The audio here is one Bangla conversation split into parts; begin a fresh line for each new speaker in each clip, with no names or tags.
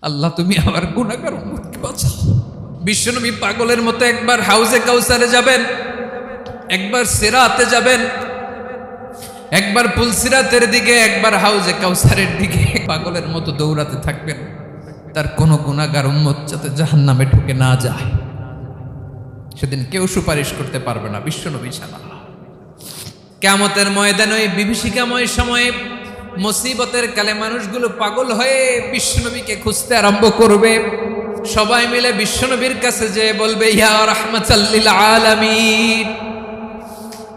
আল্লাহ তুমি আমার গুনাহগার উম্মতকে বাঁচাও। বিশ্বনবী পাগলের মতো একবার হাউজে কাউসারে যাবেন, একবার সিরাতে যাবেন, একবার পুলসিরাতের দিকে, একবার হাউজে কাউসারের দিকে পাগলের মতো দৌড়াতে থাকবেন, তার কোনো গুনাহগার উম্মত যাতে জাহান্নামে ঢুকে না যায়। সেদিন কেউ সুপারিশ করতে পারবে না বিশ্বনবী ছাড়া। কিয়ামতের ময়দানে ওই বিভীষিকাময় সময়ে মুসিবতের কালে মানুষগুলো পাগল হয়ে বিশ্বনবীকে খুঁজতে আরম্ভ করবে। সবাই মিলে বিশ্বনবীর কাছে যেয়ে বলবে, ইয়া রাহমাতাল লিল আলামিন,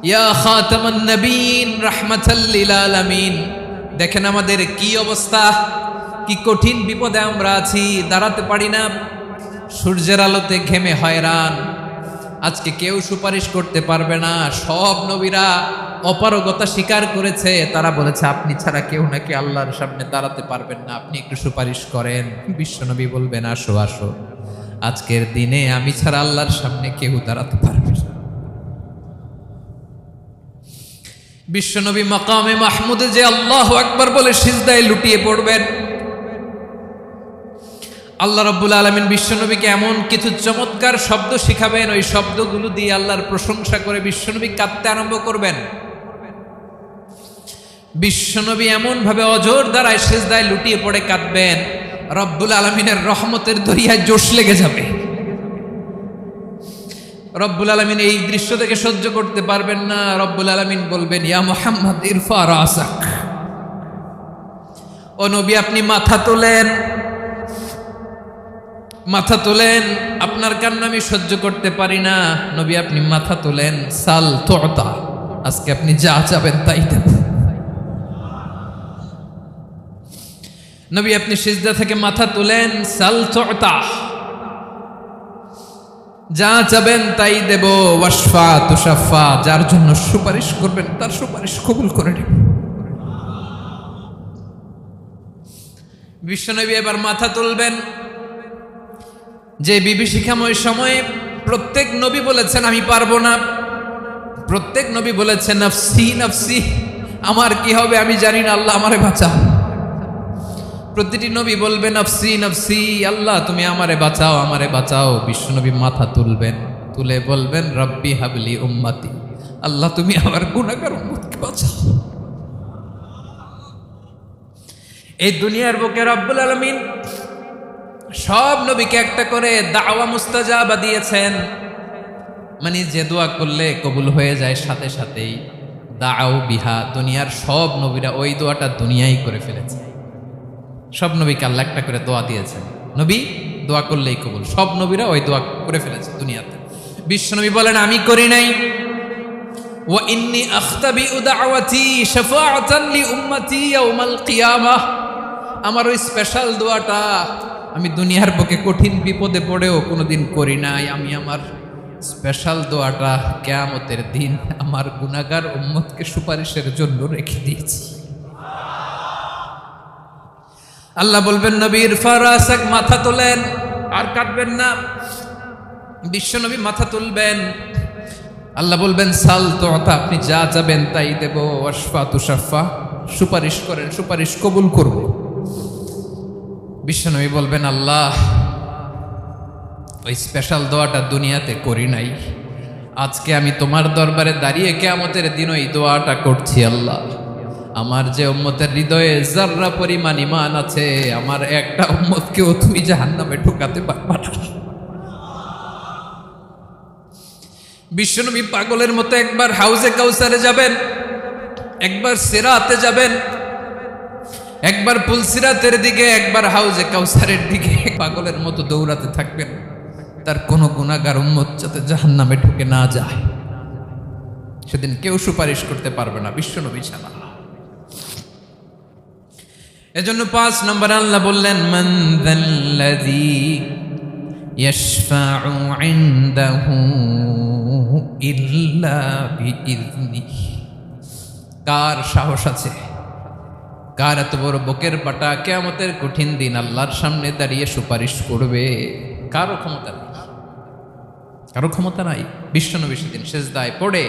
ইয়া খাতামান নবীন, রাহমাতাল লিল আলামিন। দেখেন আমাদের কি অবস্থা, কি কঠিন বিপদে আমরা আছি, দাঁড়াতে পারি না, সূর্যের আলোতে ঘেমে হয়রান। আজকে কেউ সুপারিশ করতে পারবে না। সব নবীরা অপারগতা স্বীকার করেছে, তারা বলেছে আপনি ছাড়া কেউ নাকি আল্লাহর সামনে দাঁড়াতে পারবেন না, আপনি একটু সুপারিশ করেন। বিশ্বনবী বলবেন, আসো আসো, আজকের দিনে আমি ছাড়া আল্লাহর সামনে কেউ দাঁড়াতে পারবে না। বিশ্বনবী মাকামে মাহমুদে যে আল্লাহু আকবার বলে সিজদায় লুটিয়ে পড়বেন, আল্লাহ রাব্বুল আলামিন বিশ্বনবীকে এমন কিছু চমৎকার শব্দ শিখাবেন, ওই শব্দগুলো দিয়ে আল্লাহর প্রশংসা করে বিশ্বনবী কাঁদতে আরম্ভ করবেন। বিশ্বনবী এমন ভাবে অজর দ্বারায় সিজদায় লুটিয়ে পড়ে কাঁদবেন, রব্বুল আলামিনের রহমতের দরিয়ায় জোশ লেগে যাবে। রব্বুল আলামিন এই দৃশ্য থেকে সহ্য করতে পারবেন না। রব্বুল আলামিন বলবেন, ইয়া মুহাম্মদ ইরফা রাসাক, ও নবী আপনি মাথা তোলেন, মাথা তোলেন, আপনার কান্না আমি সহ্য করতে পারি না। নবী আপনি মাথা তোলেন, সাল তুতা, আজকে আপনি যা চাবেন তাই দেব। নবী আপনি সিজদা থেকে মাথা তুলেন, সাল তুতা, যা চাবেন তাই দেব। ওয়াশফা তুশাফা, যার জন্য সুপারিশ করবেন তার সুপারিশ কবুল করে নেব। বিশ্বনবী এবার মাথা তুলবেন। যে বিভীষিকাময় সময়ে প্রত্যেক নবী বলেছেন আমি পারবো না, প্রত্যেক নবী বলেছেন নফসি নফসি, আমার কি হবে আমি জানি না, আল্লাহ আমারে বাঁচাও। প্রতিটি নবী বলবে নফসি নফসি, আল্লাহ তুমি আমারে বাঁচাও, আমারে বাঁচাও। বিশ্বনবী মাথা তুলবেন, তুলে বলবেন রব্বি হাবলি উম্মতি, আল্লাহ তুমি আমার গুনাহগার উম্মতকে বাঁচাও। এই দুনিয়ার বুকে রব্বুল আলামিন সব নবীকে একটা করে দাওয়া মুস্তাজাবা দিয়েছেন, মানে যে দোয়া করলে কবুল হয়ে যায় সাথে সাথেই। দাও বিহা, দুনিয়ার সব নবীরা ওই দোয়াটা দুনিয়ায় করে ফেলেছে। সব নবীকে আল্লাহ একটা করে দোয়া দিয়েছেন, নবী দোয়া করলেই কবুল। সব নবীরা ওই দোয়া করে ফেলেছে দুনিয়াতে। বিশ্বনবী বলেন আমি করি নাই। ওয়া ইন্নী আখতাবিউ দাওয়াতি শাফাআতান লি উম্মতি ইয়াউমাল কিয়ামাহ, আমার ওই স্পেশাল দোয়াটা আমি দুনিয়ার বুকে কঠিন বিপদে পড়েও কোনোদিন করি নাই। আমি আমার স্পেশাল দোয়াটা কিয়ামতের দিন আমার গুনাহগার উম্মতকে সুপারিশের জন্য রেখে দিয়েছি। আল্লাহ বলবেন নবী ইরফা রাসাক, মাথা তোলেন, আর কাটবেন না। বিশ্বনবী মাথা তুলবেন, আল্লাহ বলবেন সাল তুতা, আপনি যা চাবেন তাই দেব। ওয়াশফা তুশাফা, সুপারিশ করেন, সুপারিশ কবুল করব। বিশ্বনবী বলবেন আল্লাহ ওই স্পেশাল দোয়াটা দুনিয়াতে করি নাই, আজকে আমি তোমার দরবারে দাঁড়িয়ে কিয়ামতের দিন ওই দোয়াটা করছি। আল্লাহ আমার যে উম্মতের হৃদয়ে যাররা পরিমাণ ঈমান আছে, আমার একটা উম্মতকেও তুমি জাহান্নামে ঢোকাতে পারবা না। বিশ্বনবী পাগলের মতো একবার হাউজে কাউসারে যাবেন, একবার সিরাতে যাবেন, একবার পুলসিরাতের দিকে, একবার হাউজে কাউসারের দিকে পাগলের মতো দৌড়াতে থাকবেন, তার কোনো গুনাহগার উম্মত যাতে জাহান্নামে ঢুকে না যায়। সেদিন কেউ সুপারিশ করতে পারবে না বিশ্বনবী ছাড়া। এজন্য 5 নম্বর আল্লাহ বললেন মান যাল্লাযী ইয়াশফাউ ইনদাহু ইল্লা বিইযনিহি, কার সাহস আছে, কার এত বড় বুকের পাটা কিয়ামতের কঠিন দিন আল্লাহর সামনে দাঁড়িয়ে সুপারিশ করবে? কারো ক্ষমতা নেই, কারো ক্ষমতা নাই। বিশ্বনবী সেদিন সেজদায় পড়ে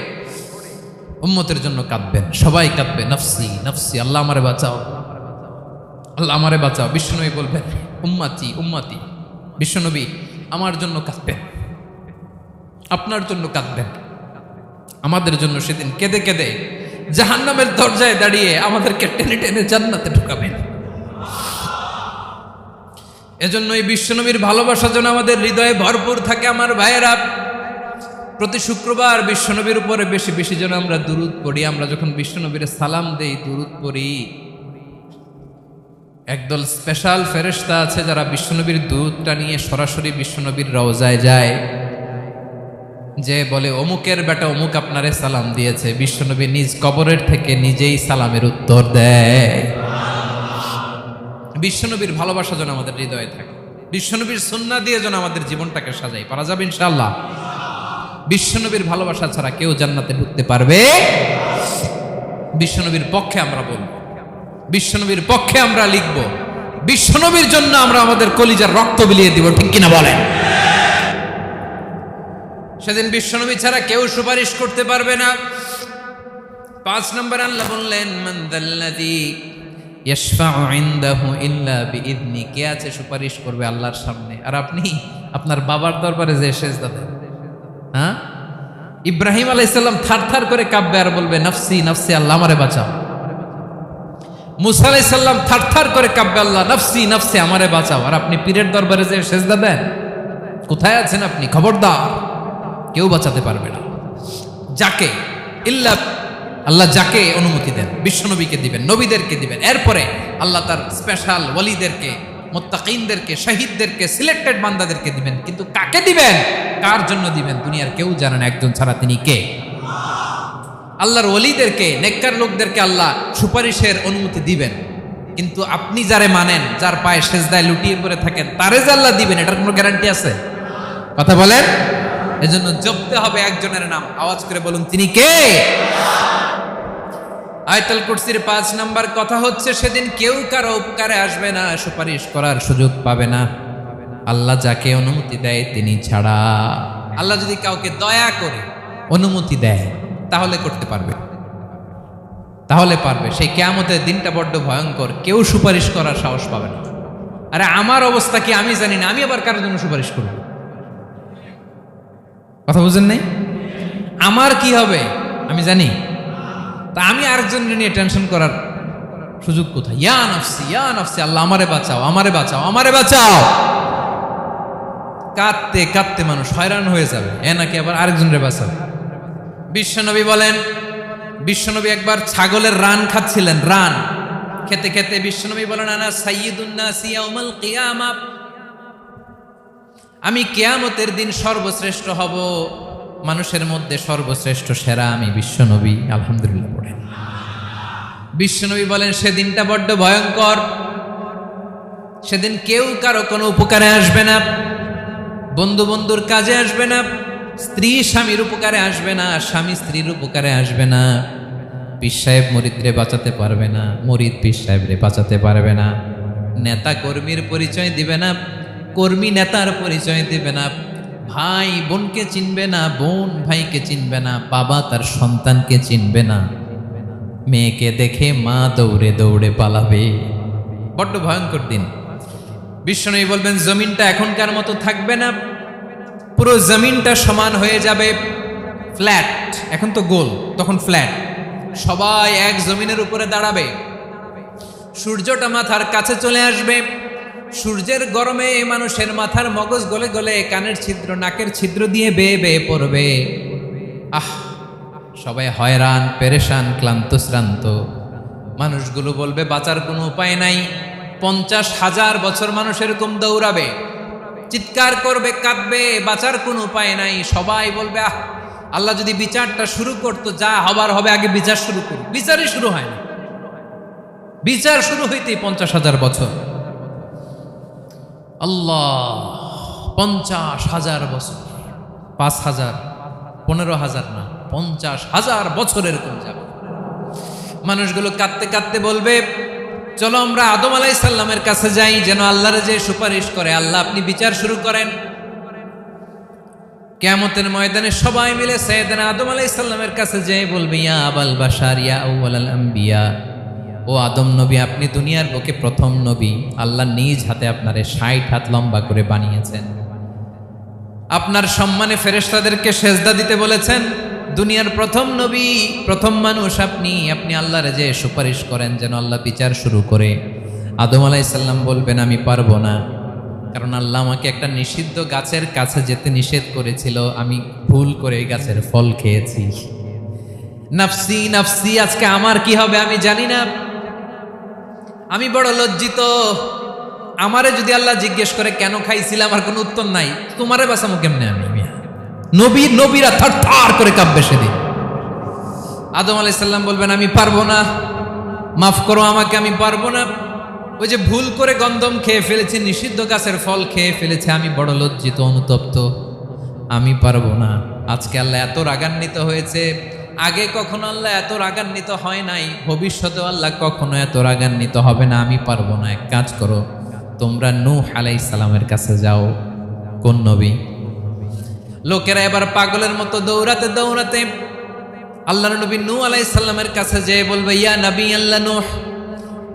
উম্মতের জন্য কাঁদবেন, সবাই কাঁদবে নফসি নফসি, আল্লাহ আমারে বাঁচাও, আল্লাহ আমারে বাঁচাও। বিশ্বনবী বলবেন উম্মতি উম্মতি। বিশ্বনবী আমার জন্য কাঁদবেন, আপনার জন্য কাঁদবেন, আমাদের জন্য সেদিন কেঁদে কেঁদে জাহান্নামের দরজায় দাঁড়িয়ে আমাদেরকে টেনে টেনে জান্নাতে ঢুকাবেন। এজন্য এই বিশ্বনবীর ভালোবাসা যেন আমাদের হৃদয়ে ভরপুর থাকে। আমার ভাইয়েরা, প্রতি শুক্রবার বিশ্বনবীর উপরে বেশি বেশি যেন আমরা দুরূদ পড়ি। আমরা যখন বিশ্বনবীর সালাম দেই, দুরূদ পড়ি, একদল স্পেশাল ফেরেশতা আছে যারা বিশ্বনবীর দুরূদটা নিয়ে সরাসরি বিশ্বনবীর রওজায় যায়, যে বলে অমুকের বেটা অমুক আপনারে সালাম দিয়েছে। বিশ্বনবী নিজ কবরের থেকে নিজেই সালামের উত্তর দেয়। বিশ্বনবীর ভালোবাসা যেন আমাদের হৃদয়ে থাকে। বিশ্বনবীর সুন্নাহ দিয়ে যেন আমাদের জীবনটাকে সাজাই। পারা যাবে ইনশাআল্লাহ। বিশ্বনবীর ভালোবাসা ছাড়া কেউ জান্নাতে ঢুকতে পারবে। বিশ্বনবীর পক্ষে আমরা বলবো, বিশ্বনবীর পক্ষে আমরা লিখব, বিশ্বনবীর জন্য আমরা আমাদের কলিজার রক্ত বিলিয়ে দিব। ঠিক কিনা বলেন? সেদিন বিশ্বনবী ছাড়া কেউ সুপারিশ করতে পারবে না। 5 নম্বর আল্লাহ বললেন মান যাল্লাযী ইয়াশফাউ ইনদাহু ইল্লা বিইذনি। কে আছে সুপারিশ করবে আল্লাহর সামনে? আর আপনি আপনার বাবার দরবারে যে সেজদা দেন, হ্যাঁ? ইব্রাহিম আলাইহিস সালাম থারথার করে কাঁপবে আর বলবে নাফসি নাফসি, আল্লাহ আমারে বাঁচাও। মুসা আলাইহিস সালাম থারথার করে কাঁপবে, আল্লাহ নাফসি নাফসি, আমারে বাঁচাও। আর আপনি পীরের দরবারে যে সেজদা দেন, কোথায় আছেন আপনি? খবরদার, কেউ বাঁচাতে পারবে না। যাকে ইল্লা আল্লাহ যাকে অনুমতি দেন, বিশ্বনবীকে দিবেন, নবীদেরকে দিবেন। এরপরে আল্লাহ তার স্পেশাল ওয়ালিদেরকে, মুত্তাকিনদেরকে, শহীদদেরকে, সিলেক্টেড বান্দাদেরকে দিবেন। কিন্তু কাকে দিবেন, কার জন্য দিবেন, দুনিয়ার কেউ জানে না একজন ছাড়া। তিনি কে? আল্লাহর ওয়ালিদেরকে, নেককার লোকদেরকে আল্লাহ সুপারিশের অনুমতি দিবেন। কিন্তু আপনি যারে মানেন, যার পায়ে সেজদায় লুটিয়ে পড়ে থাকেন, তারে যে আল্লাহ দিবেন, এটার কোনো গ্যারান্টি আছে? কথা বলেন। এজন্য জপতে হবে একজনের নাম। আওয়াজ করে বলুন, তিনি কে? আয়াতুল কুরসির 5 নাম্বার কথা হচ্ছে, সেদিন কেউ কারো উপকারে আসবে না, সুপারিশ করার সুযোগ পাবে না, আল্লাহ যাকে অনুমতি দেয় তিনি ছাড়া। আল্লাহ যদি কাউকে দয়া করে অনুমতি দেয় তাহলে করতে পারবে, তাহলে পারবে। সেই কিয়ামতের দিনটা বড্ড ভয়ঙ্কর, কেউ সুপারিশ করার সাহস পাবে না। আরে আমার অবস্থা কি আমি জানি না, আমি আবার কারোর জন্য সুপারিশ করব? কথা বুঝেন নাই? আমার কি হবে আমি জানি, তা আমি আরেকজনের নিয়ে টেনশন করার সুযোগ কোথায়? ইয়া নাফসি ইয়া নাফসি, আল্লাহ আমারে বাঁচাও, আমারে বাঁচাও, আমারে বাঁচাও। কাঁদতে কাঁদতে মানুষ হয়রান হয়ে যাবে, এ নাকি আবার আরেকজনের বাঁচাবে। বিশ্বনবী বলেন, বিশ্বনবী একবার ছাগলের রান খাচ্ছিলেন। রান খেতে খেতে বিশ্বনবী বলেন আনা সাইয়্যিদুন নাসি ইয়াউমাল কিয়ামা, আমি কিয়ামতের দিন সর্বশ্রেষ্ঠ হব, মানুষের মধ্যে সর্বশ্রেষ্ঠ সেরা আমি বিশ্বনবী। আলহামদুলিল্লাহ পড়েন। বিশ্বনবী বলেন সেদিনটা বড্ড ভয়ঙ্কর, সেদিন কেউ কারো কোনো উপকারে আসবে না, বন্ধু বন্ধুর কাজে আসবে না, স্ত্রী স্বামীর উপকারে আসবে না, স্বামী স্ত্রীর উপকারে আসবে না, পীর সাহেব মুরিদরে বাঁচাতে পারবে না, মুরিদ পীর সাহেবরে বাঁচাতে পারবে না, নেতা কর্মীর পরিচয় দিবে না, কর্মী নেতার পরিচয় দিবে না, ভাই বোনকে চিনবে না, বোন ভাইকে চিনবে না, বাবা তার সন্তানকে চিনবে না, মেয়েকে দেখে মা দৌড়ে দৌড়ে পালাবে। বড্ড ভয়ঙ্কর দিন। বিশ্বনবী বলবেন জমিনটা এখনকার মতো থাকবে না, পুরো জমিনটা সমান হয়ে যাবে, ফ্ল্যাট। এখন তো গোল, তখন ফ্ল্যাট। সবাই এক জমিনের উপরে দাঁড়াবে, সূর্যটা মাথার কাছে চলে আসবে, সূর্যের গরমে মানুষের মাথার মগজ গলে গলে কানের ছিদ্র, নাকের ছিদ্র দিয়ে বেয়ে বেয়ে পড়বে। সবাই হয়রান, পেরেশান, ক্লান্ত শ্রান্ত। মানুষগুলো বলবে বাঁচার কোনো উপায় নাই। 50,000 বছর মানুষ এরকম দৌড়াবে, চিৎকার করবে, কাঁদবে, বাঁচার কোনো উপায় নাই। সবাই বলবে আল্লাহ যদি বিচারটা শুরু করতো, যা হবার হবে, আগে বিচার শুরু করুন। বিচারই শুরু হয় না, বিচার শুরু হইতেই 50,000 বছর। আল্লাহ, 50,000 বছর, 5,000, 15,000 না, 50,000 বছর এরকম যাবে। মানুষগুলো কাঁদতে কাঁদতে বলবে চলো আমরা আদম আলাইহিস সালামের কাছে যাই, যেন আল্লাহর যে সুপারিশ করে, আল্লাহ আপনি বিচার শুরু করেন। কিয়ামতের ময়দানে সবাই মিলে সাইয়েদনা আদম আলাইহিস সালামের কাছে যেয়ে বলবে ইয়া আবাল বাশার ইয়া আউয়ালাল আম্বিয়া, ও ও আদম নবী, আপনি দুনিয়ার বুকে প্রথম নবী। আল্লাহ নিজ হাতে আপনারে 60 হাত লম্বা করে বানিয়েছেন। আপনার সম্মানে ফেরেশতাদেরকে সেজদা দিতে বলেছেন। দুনিয়ার প্রথম নবী, প্রথম মানুষ আপনি। আপনি আল্লাহর যে সুপারিশ করেন যেন আল্লাহ বিচার শুরু করে। আদম আলাইহিস সালাম বলবেন আমি পারবো না, কারণ আল্লাহ আমাকে একটা নিষিদ্ধ গাছের কাছে যেতে নিষেধ করেছিল, আমি ভুল করে এই গাছের ফল খেয়েছি। নাফসি নাফসি, আজকে আমার কি হবে আমি জানি না, আমি বড় লজ্জিত। আমারে যদি আল্লাহ জিজ্ঞেস করে কেন খাইছিলাম, আমার কোনো উত্তর নাই। তোমারে বাঁচামো কেমনে আমি? নবীরা থার থার করে কাঁপবে সেদিন। আদম আলাইহিস সালাম বলবেন আমি পারবো না, মাফ করো আমাকে, আমি পারবো না। ওই যে ভুল করে গন্ধম খেয়ে ফেলেছি, নিষিদ্ধ গাছের ফল খেয়ে ফেলেছে, আমি বড় লজ্জিত, অনুতপ্ত, আমি পারবো না। আজকে আল্লাহ এত রাগান্বিত হয়েছে, আগে কখনো আল্লাহ এত রাগান্বিত হয় নাই, ভবিষ্যতেও আল্লাহ কখনো এত রাগান্বিত হবে না। আমি পারবো না। এক কাজ করো, তোমরা নূহ আলাইহিস সালামের কাছে যাও। কোন নবী? লোকেরা এবার পাগলের মতো দৌড়াতে দৌড়াতে আল্লাহর নবী নূহ আলাইহিস সালামের কাছে যেয়ে বলবে ইয়া নবী আল্লাহ নূহ,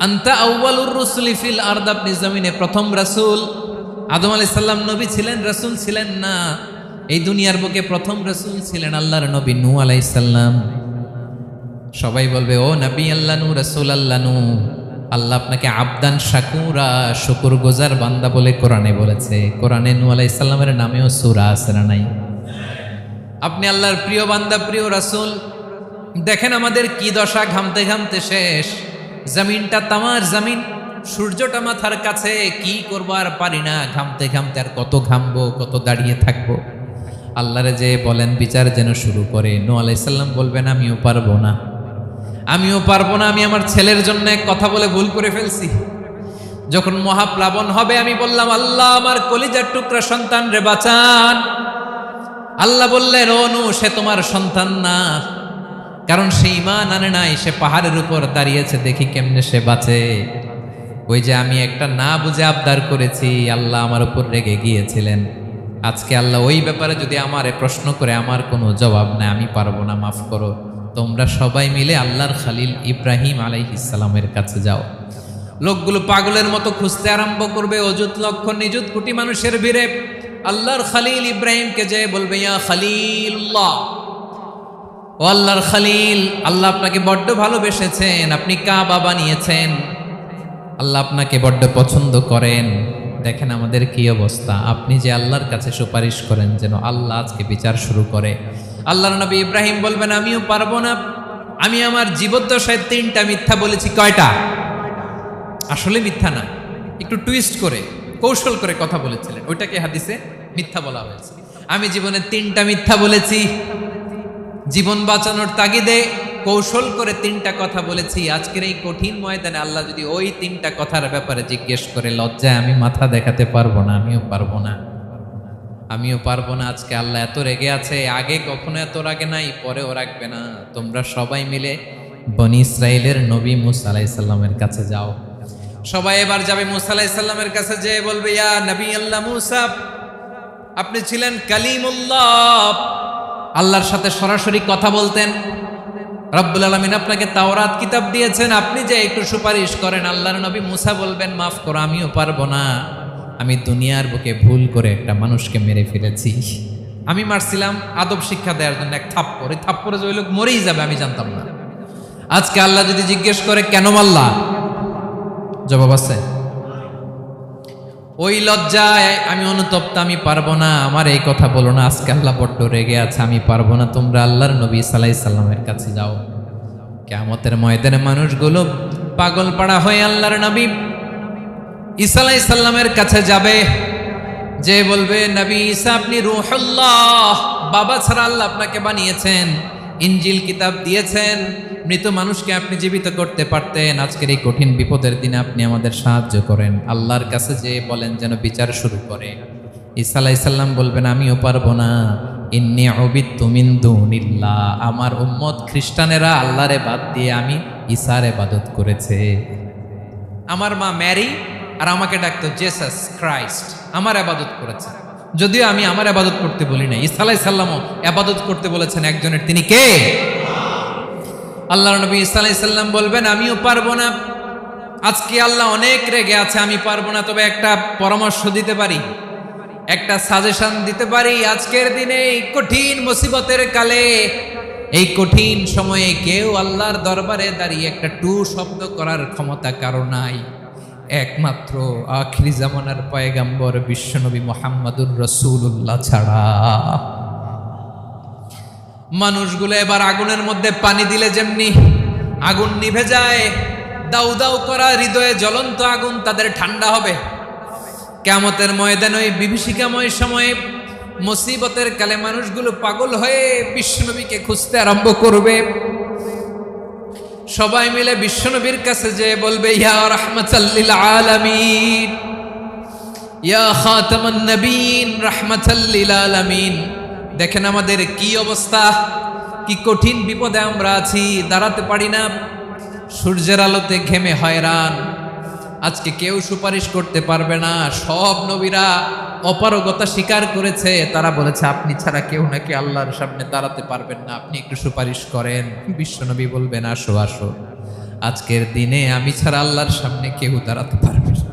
আনতা আউয়ালুর রুসুলি ফিল আরদ, আপনি জমিনে প্রথম রাসূল। আদম আলাইহিস সালাম নবী ছিলেন, রাসূল ছিলেন না। এই দুনিয়ার বুকে প্রথম রাসূল ছিলেন আল্লাহর নবী নূহ আলাইহিস সালাম। সবাই বলবে ও নবী আল্লাহ নূহ, রাসূল আল্লাহ নূহ, আল্লাহ আপনাকে আবদান শাকুরা, শুকরগুজার বান্দা বলে কোরআনে বলেছে। কোরআনে নূহ আলাইহিস সালামের নামেও সূরা আছে না নাই? আপনি আল্লাহর প্রিয় বান্দা, প্রিয় রাসূল। দেখেন আমাদের কি দশা, ঘামতে ঘামতে শেষ। জমিনটা তামার জমিন, সূর্যটা মাথার কাছে, কি করবো আর পারি না, ঘামতে ঘামতে আর কত ঘামবো, কত দাঁড়িয়ে থাকবো। আল্লাহরে যে বলেন বিচার যেন শুরু করে। নূহ আলাইহিস সালাম বলবেন আমিও পারবো না, আমিও পারবো না। আমি আমার ছেলের জন্য এক কথা বলে ভুল করে ফেলছি। যখন মহাপ্লাবন হবে আমি বললাম আল্লাহ আমার কলিজার টুকরা সন্তান রে বাঁচান। আল্লাহ বললেন ও নূহ, সে তোমার সন্তান না, কারণ সে ঈমান আনে নাই, সে পাহাড়ের উপর দাঁড়িয়েছে, দেখি কেমনে সে বাঁচে। ওই যে আমি একটা না বুঝে আবদার করেছি, আল্লাহ আমার উপর রেগে গিয়েছিলেন। আজকে আল্লাহ ওই ব্যাপারে যদি আমারে প্রশ্ন করে, আমার কোনো জবাব নাই, আমি পারবো না, মাফ করো। তোমরা সবাই মিলে আল্লাহর খালিল ইব্রাহিম আলাইহিস সালামের কাছে যাও। লোকগুলো পাগলের মতো খুঁজতে আরম্ভ করবে, অযুত লক্ষ নিযুত কোটি মানুষের ভিড়ে আল্লাহর খালিল ইব্রাহিমকে যে বলবে ইয়া খালিলুল্লাহ, ও আল্লাহর খালিল, আল্লাহ আপনাকে বড্ড ভালোবেসেছেন, আপনি কাবা বানিয়েছেন, আল্লাহ আপনাকে বড্ড পছন্দ করেন। দেখেন আমাদের কি অবস্থা। আপনি যে আল্লাহর কাছে সুপারিশ করেন যেন আল্লাহ আজকে বিচার শুরু করে। আল্লাহর নবী ইব্রাহিম বলবেন আমিও পারবো না, আমি আমার জীবদ্দশায় 3টা মিথ্যা বলেছি। কয়টা? আসলে মিথ্যা না, একটু টুইস্ট করে কৌশল করে কথা বলেছিলেন, ওইটাকে হাদিসে মিথ্যা বলা হয়েছে। আমি জীবনে 3টা মিথ্যা বলেছি, জীবন বাঁচানোর তাগিদে কৌশল করে 3টা কথা বলেছি। আজকের এই কঠিন ময়দানে আল্লাহ যদি ওই 3টা কথার ব্যাপারে জিজ্ঞেস করে, লজ্জায় আমি মাথা দেখাতে পারবো না, আমিও পারবো না, আমিও পারবো না। আজকে আল্লাহ এত রেগে আছে, আগে কখনো এত রাগে নাই, পরেও রাখবে না। তোমরা সবাই মিলে বনি ইসরাইলের নবী মূসা আলাইহিস সালামের কাছে যাও। সবাই এবার যাবে মূসা আলাইহিস সালামের কাছে, যে বলবে ইয়া নবী আল্লাহ মূসা, আপনি ছিলেন কালিমুল্লাহ, আল্লাহর সাথে সরাসরি কথা বলতেন। রব্বুল আলামিন আপনাকে তাওরাত কিতাব দিয়েছেন, আপনি যে একটু সুপারিশ করেন। আল্লাহর নবী মূসা বলবেন মাফ করো, আমিও পারবো না, আমি দুনিয়ার বুকে ভুল করে একটা মানুষকে মেরে ফেলেছি। আমি মারছিলাম আদব শিক্ষা দেওয়ার জন্য এক থাপ্পড়, এই থাপ্পড়ে যে ওই লোক মরেই যাবে আমি জানতাম না। আজকে আল্লাহ যদি জিজ্ঞেস করে কেন মারলা, জবাব আছে? ওই লজ্জায় আমি অনুতপ্ত, আমি পারবো না, আমার এই কথা বলো না। আজকে আল্লাহ বড্ড রেগে আছে, আমি পারবো না। তোমরা আল্লাহর নবী ঈসা আলাইহিস সালামের কাছে যাও। কিয়ামতের ময়দানে মানুষগুলো পাগল পাড়া হয়ে আল্লাহর নবী ঈসা আলাইহিস সালামের কাছে যাবে, যে বলবে নবী ঈসা আপনি রূহুল্লাহ, বাবা ছাড়া আল্লাহ আপনাকে বানিয়েছেন, ইনজিল কিতাব দিয়েছেন, মৃত মানুষকে আপনি জীবিত করতে পারতেন। আজকের এই কঠিন বিপদের দিনে আপনি আমাদের সাহায্য করেন। আল্লাহর কাছে যে বলেন যেন বিচার শুরু করে। ঈসা আলাইহিস সালাম বলবেন আমিও পারবো না, ইন্নী উবিদতু মিন দুনিল্লাহ, আমার উম্মত খ্রিস্টানেরা আল্লাহরে বাদ দিয়ে আমি ঈসার ইবাদত করেছে। আমার মা ম্যারি আর আমাকে ডাকতো জেসাস ক্রাইস্ট, আমার ইবাদত করেছে, যদিও আমি আমার ইবাদত করতে বলি না। ঈসা আলাইহিস সালামও ইবাদত করতে বলেছেন একজনের, তিনি কে? আল্লাহ নবী সাল্লাল্লাহু আলাইহি সাল্লাম বলবেন আমিও পারবো না, আজকে আল্লাহ অনেক রেগে আছে, আমি পারবো না, তবে একটা পরামর্শ দিতে পারি, একটা সাজেশন দিতে পারি। আজকের দিনে এই কঠিন মুসিবতের কালে, এই কঠিন সময়ে কেউ আল্লাহর দরবারে দাঁড়িয়ে একটা টু শব্দ করার ক্ষমতা কারো নাই, একমাত্র আখিরি জামানার পয়গাম্বর বিশ্বনবী মুহাম্মদুর রাসূলুল্লাহ ছাড়া। মানুষগুলো এবার আগুনের মধ্যে পানি দিলে যেমনি আগুন নিভে যায়, দাউ দাউ করা হৃদয়ে জ্বলন্ত আগুন তাদের ঠান্ডা হবে। কিয়ামতের ময়দানে ওই বিভীষিকাময় সময়ে মুসিবতের কালে মানুষগুলো পাগল হয়ে বিশ্বনবীকে খুঁজতে আরম্ভ করবে। সবাই মিলে বিশ্বনবীর কাছে যেয়ে বলবে ইয়া রাহমাতাল লিল আলামিন, ইয়া খাতামান নবীন, রাহমাতাল লিল আলামিন। দেখেন আমাদের কি অবস্থা, কি কঠিন বিপদে আমরা আছি, দাঁড়াতে পারি না, সূর্যের আলোতে ঘেমে হয়রান। আজকে কেউ সুপারিশ করতে পারবে না। সব নবীরা অপারগতা স্বীকার করেছে, তারা বলেছে আপনি ছাড়া কেউ নাকি আল্লাহর সামনে দাঁড়াতে পারবেন না, আপনি একটু সুপারিশ করেন। বিশ্বনবী বলবেন আসো আসো, আজকের দিনে আমি ছাড়া আল্লাহর সামনে কেউ দাঁড়াতে পারবে না।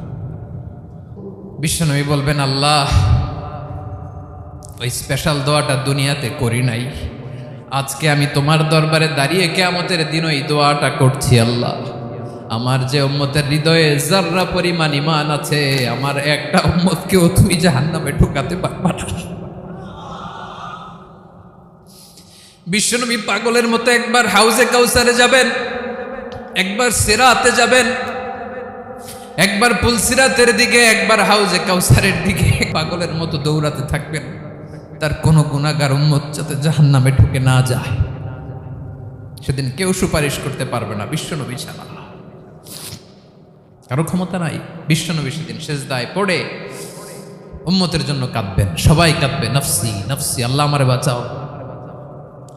বিশ্বনবী বলবেন আল্লাহ, ওই স্পেশাল দোয়াটা দুনিয়াতে করি নাই, আজকে আমি তোমার দরবারে দাঁড়িয়ে কিয়ামতের দিন ওই দোয়াটা করছি। আল্লাহ, আমার যে উম্মতের হৃদয়ে যাররা পরিমাণ ঈমান আছে, আমার একটা উম্মতকেও তুমি জাহান্নামে ঢুকাতে পারবা না। বিশ্বনবী পাগলের মতো একবার হাউজে কাউসারে যাবেন, একবার সিরাতে যাবেন, একবার পুলসিরাতের দিকে, একবার হাউজে কাউসারের দিকে পাগলের মতো দৌড়াতে থাকবেন। তার কোনো গুনাহগার উম্মত যাতে জাহান্নামে ঢুকে না যায়। সেদিন কেউ সুপারিশ করতে পারবে না বিশ্বনবী ছাড়া, কারো ক্ষমতা নাই। বিশ্বনবী সেদিন সেজদায় পড়ে উম্মতের জন্য কাঁদবেন, সবাই কাঁদবে নফসি নফসি, আল্লাহ আমারে বাঁচাও,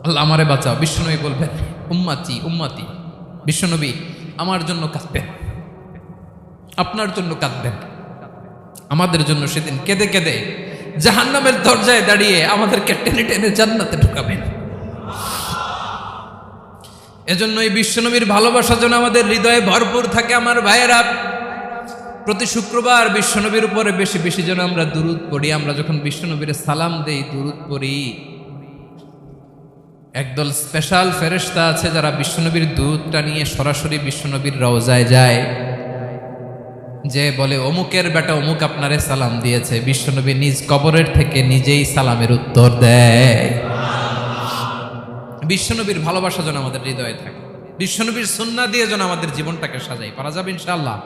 আল্লাহ আমারে বাঁচাও। বিশ্বনবী বলবেন উম্মতি উম্মতি। বিশ্বনবী আমার জন্য কাঁদবেন, আপনার জন্য কাঁদবেন, আমাদের জন্য সেদিন কেঁদে কেঁদে জাহান্নামের দরজায় দাঁড়িয়ে আমাদেরকে টেনে টেনে জান্নাতে ঢুকাবেন। এজন্য এই বিশ্বনবীর ভালোবাসা যেন আমাদের হৃদয়ে ভরপুর থাকে। আমার ভাইয়েরা, প্রতি শুক্রবার বিশ্বনবীর উপরে বেশি বেশি যেন আমরা দুরূদ পড়ি। আমরা যখন বিশ্বনবীর সালাম দেই, দুরূদ পড়ি, একদল স্পেশাল ফেরেশতা আছে যারা বিশ্বনবীর দুরূদটা নিয়ে সরাসরি বিশ্বনবীর রওজায় যায়, যে বলে অমুকের বেটা অমুক আপনারে সালাম দিয়েছে। বিশ্বনবী নিজ কবরের থেকে নিজেই সালামের উত্তর দেয়। বিশ্বনবীর ভালোবাসা যেন আমাদের হৃদয়ে থাকে, বিশ্বনবীর সুন্নাহ দিয়ে যেন আমাদের জীবনটাকে সাজাই। পারা যাবে ইনশাআল্লাহ।